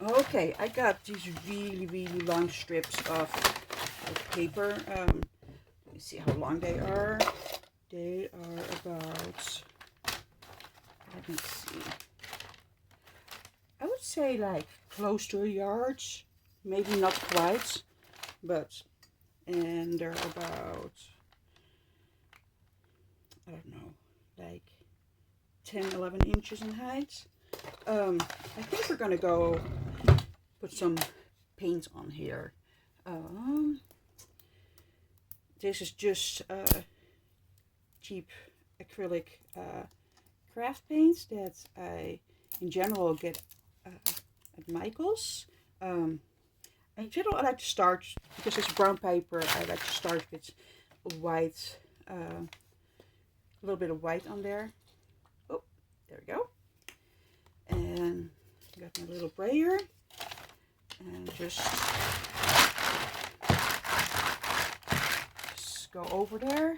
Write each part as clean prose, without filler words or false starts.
Okay, I got these really long strips of paper. Let me see how long they are. They are about, let me see, I would say like close to a yard, maybe not quite, but, and they're about, I don't know, like 10, 11 inches in height. I think we're gonna go put some paint on here. This is just cheap acrylic craft paints that I in general get at Michael's. In general, I like to start, because it's brown paper, I like to start with white, a little bit of white on there. Oh, there we go. And I got my little brayer, and just go over there.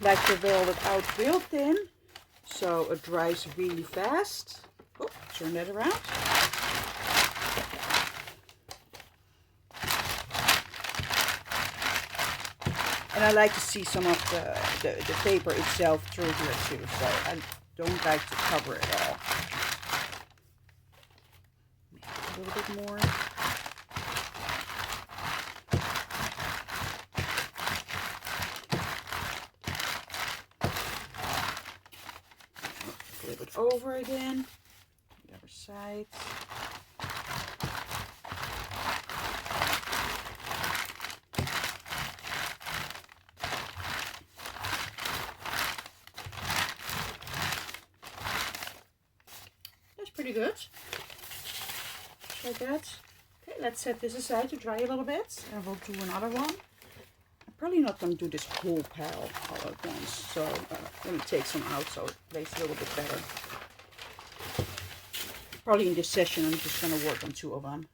Like to roll it out real thin so it dries really fast. Oh, turn that around. And I like to see some of the paper itself through here too, so I don't like to cover it all. Maybe a little bit more. Flip it over again. The other side. That's pretty good. Just like that. Okay, let's set this aside to dry a little bit, and we'll do another one. I'm probably not going to do this whole pile all at once, so let me take some out so it lays a little bit better. Probably in this session I'm just going to work on 2 of them,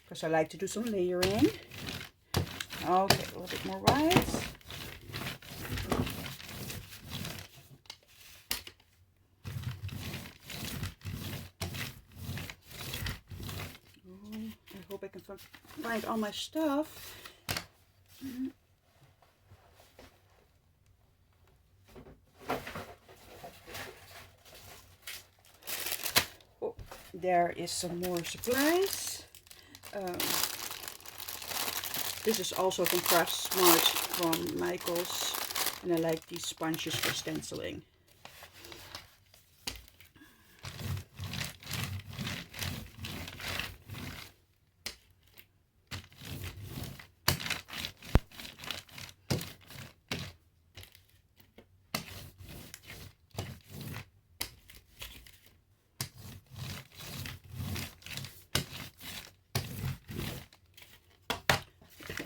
because I like to do some layering. Okay, a little bit more white. Oh, I hope I can find all my stuff. Oh, there is some more supplies. This is also from Craft Smart from Michael's, and I like these sponges for stenciling.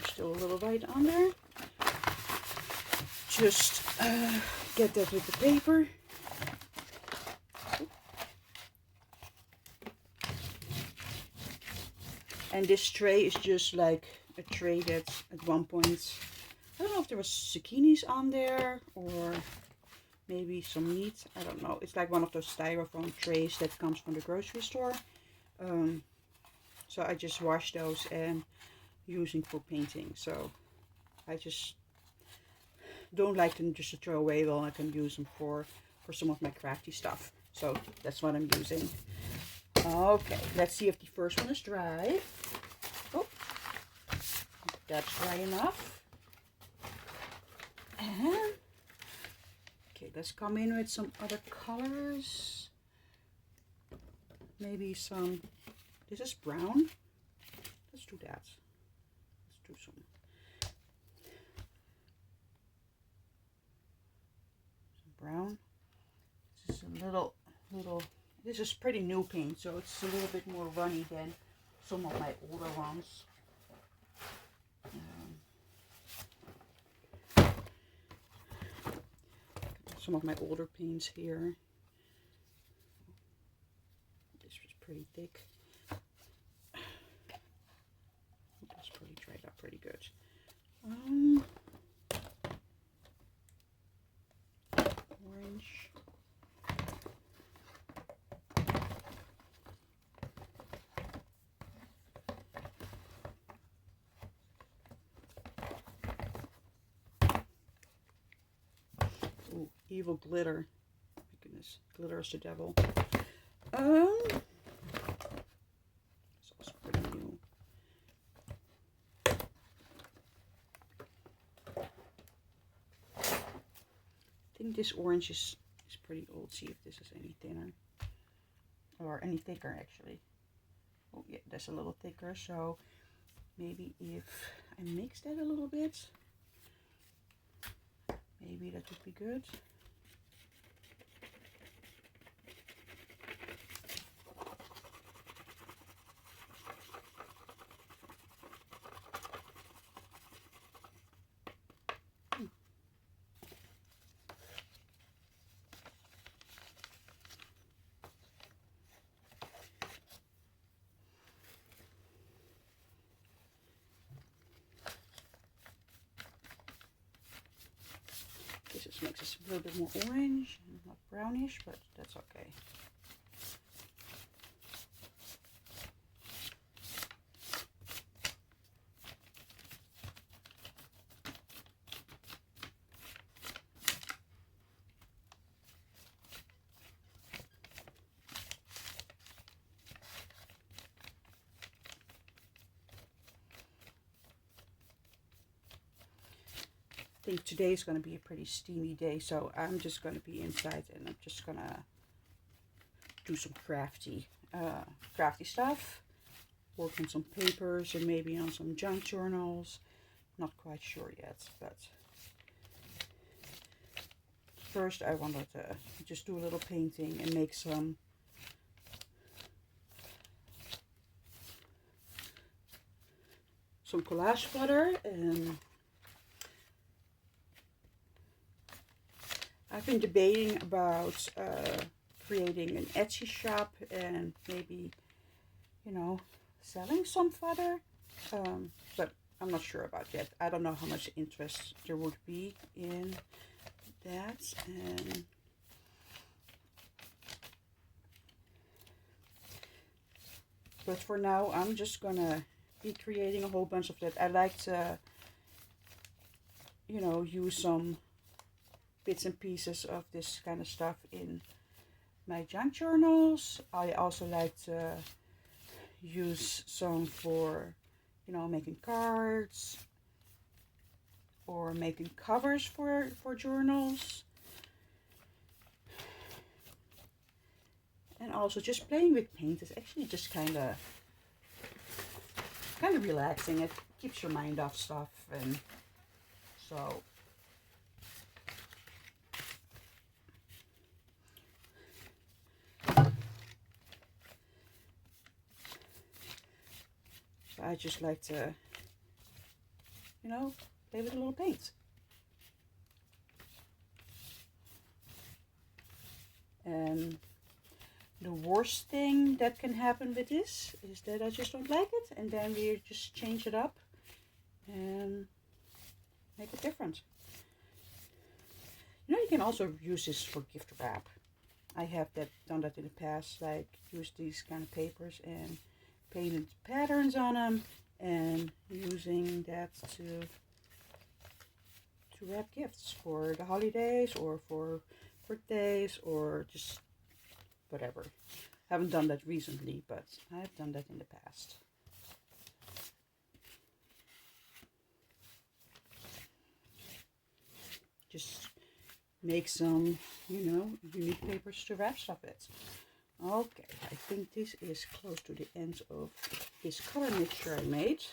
Still a little white on there. Just get that with the paper. And this tray is just like a tray that at one point, I don't know if there was zucchinis on there or maybe some meat. I don't know. It's like one of those styrofoam trays that comes from the grocery store. So I just wash those and using for painting. So I just don't like them just to throw away. Well, I can use them for some of my crafty stuff. So that's what I'm using. Okay, let's see if the first one is dry. Oh, that's dry enough. And okay, let's come in with some other colors. Maybe some, this is brown. Let's do that. Let's do some brown. This is a little, this is pretty new paint, so it's a little bit more runny than some of my older ones. Some of my older paints here. This was pretty thick. That's pretty dried up pretty good. orange. Ooh, evil glitter. My goodness, glitter is the devil. It's also pretty new. I think this orange is pretty old. See if this is any thinner. Or any thicker, actually. Oh, yeah, that's a little thicker. So maybe if I mix that a little bit, maybe that would be good. This just makes us a little bit more orange, not brownish, but that's okay. I think today is going to be a pretty steamy day, so I'm just going to be inside and I'm just going to do some crafty stuff. Work on some papers and maybe on some junk journals. Not quite sure yet, but first I wanted to just do a little painting and make some collage fodder. And I've been debating about creating an Etsy shop and maybe, you know, selling some fodder, but I'm not sure about that. I don't know how much interest there would be in that. And but for now, I'm just gonna be creating a whole bunch of that. I like to, you know, use some bits and pieces of this kind of stuff in my junk journals. I also like to use some for, you know, making cards or making covers for journals. And also just playing with paint is actually just kind of relaxing. It keeps your mind off stuff, and so I just like to, you know, play with a little paint. And the worst thing that can happen with this is that I just don't like it, and then we just change it up and make it different. You know, you can also use this for gift wrap. I have done that in the past, like use these kind of papers and painted patterns on them, and using that to wrap gifts for the holidays or for birthdays or just whatever. I haven't done that recently, but I've done that in the past. Just make some, you know, unique papers to wrap stuff with. Okay, I think this is close to the end of this color mixture I made.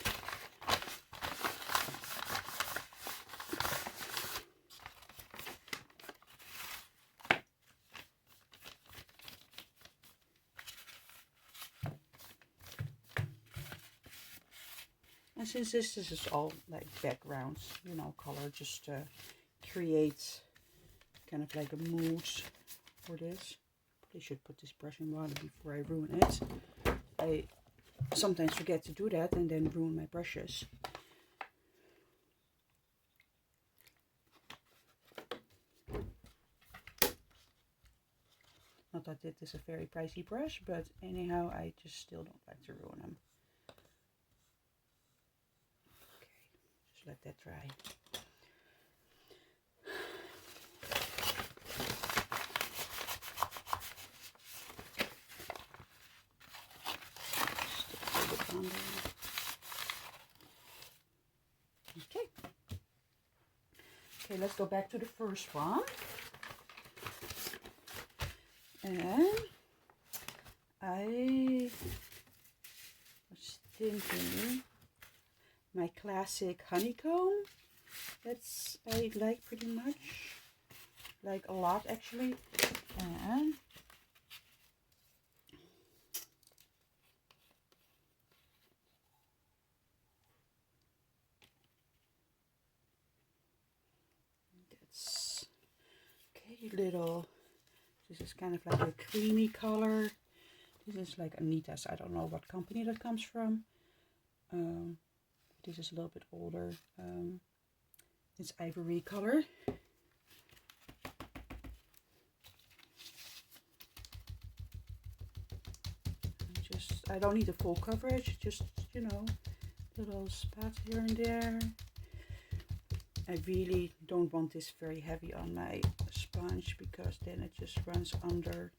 And since this is all like backgrounds, you know, color, just to create kind of like a mood for this. I should put this brush in water before I ruin it. I sometimes forget to do that and then ruin my brushes. Not that it is a very pricey brush, but anyhow, I just still don't like to ruin them. Okay, just let that dry. Okay. Okay, let's go back to the first one. And I was thinking my classic honeycomb. That's I like pretty much, like a lot actually. And that's okay. Little. This is kind of like a creamy color. This is like Anita's. I don't know what company that comes from. This is a little bit older. It's ivory color. I don't need a full coverage, just, you know, little spots here and there. I really don't want this very heavy on my sponge because then it just runs under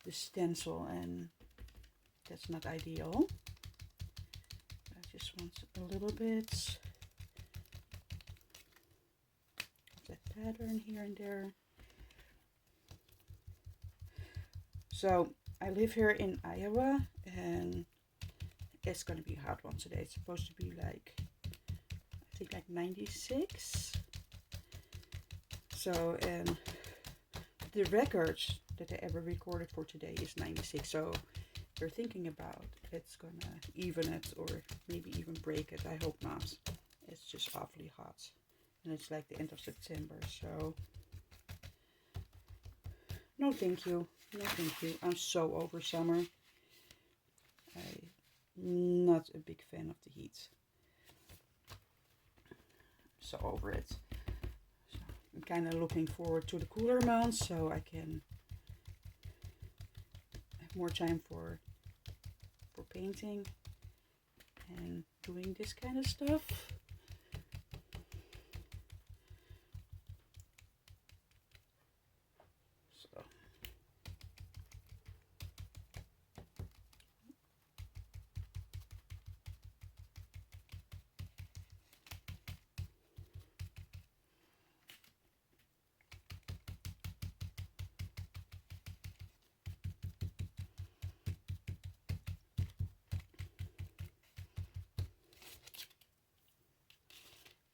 the stencil and that's not ideal. I just want a little bit of that pattern here and there. So I live here in Iowa and it's going to be a hot one today. It's supposed to be like, I think like 96. So, and the record that I ever recorded for today is 96. So we're thinking about it's going to even it or maybe even break it. I hope not. It's just awfully hot. And it's like the end of September. So no thank you. No thank you. I'm so over summer. I'm not a big fan of the heat. So over it. So I'm kind of looking forward to the cooler months so I can have more time for painting and doing this kind of stuff.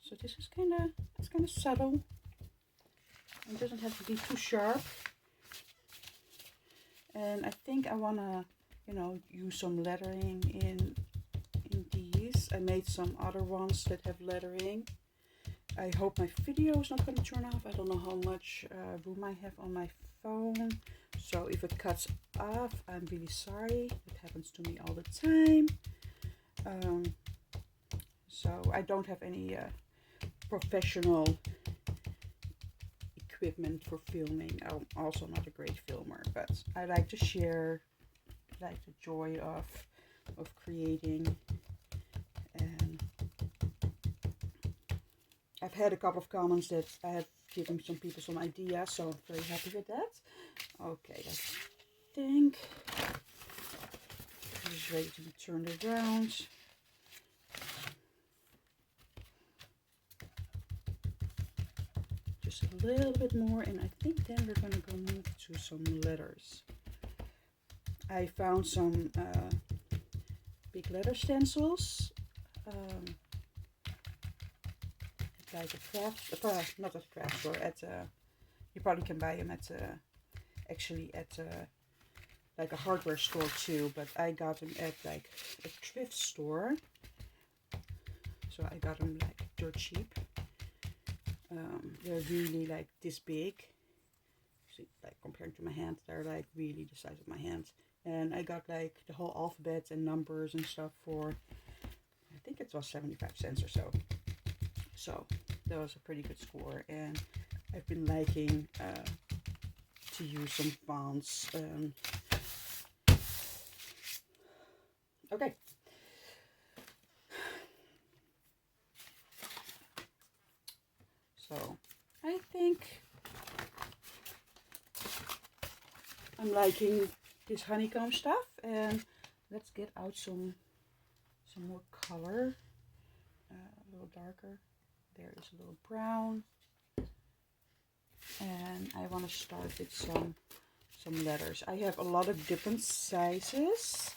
So this is kind of subtle. It doesn't have to be too sharp. And I think I wanna, you know, use some lettering in these. I made some other ones that have lettering. I hope my video is not going to turn off. I don't know how much room I have on my phone. So if it cuts off, I'm really sorry. It happens to me all the time. So I don't have any professional equipment for filming. I'm also not a great filmer, but I like to share like the joy of creating. And I've had a couple of comments that I have given some people some ideas, so I'm very happy with that. Okay, I think this is ready to be turned around. Just a little bit more, and I think then we're going to go move to some letters. I found some big letter stencils. Like a craft, not a craft store, at you probably can buy them at actually at like a hardware store too, but I got them at like a thrift store, so I got them like dirt cheap. They're really like this big, see, like compared to my hand, they're like really the size of my hand. And I got like the whole alphabet and numbers and stuff for, I think it was 75 cents or so. So that was a pretty good score. And I've been liking to use some fonts. Okay. So I think I'm liking this honeycomb stuff, and let's get out some more color. A little darker. There is a little brown, and I want to start with some letters. I have a lot of different sizes.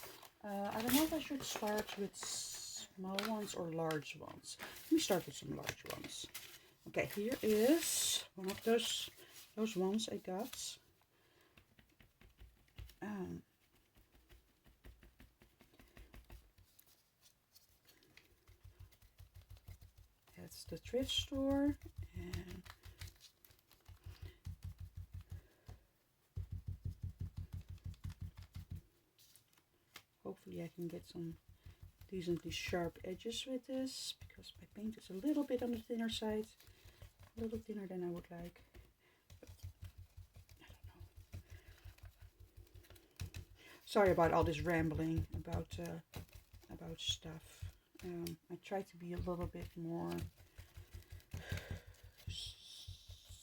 I don't know if I should start with small ones or large ones. Let me start with some large ones. Okay, here is one of those ones I got. That's the thrift store, and hopefully I can get some decently sharp edges with this, because my paint is a little bit on the thinner side, a little thinner than I would like. But I don't know. Sorry about all this rambling about stuff. I try to be a little bit more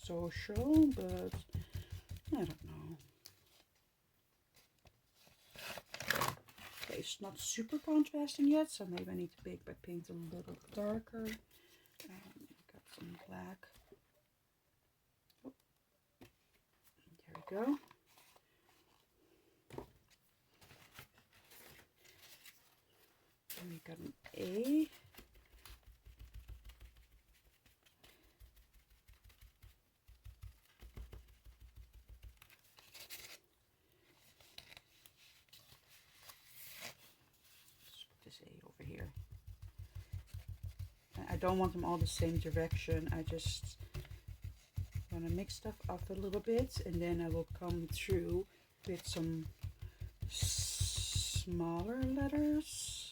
social, but I don't know. Okay, it's not super contrasting yet, so maybe I need to make my paint a little darker. Got some black. Oh, there we go. And we got an A. Over here. I don't want them all the same direction. I just want to mix stuff up a little bit, and then I will come through with some smaller letters.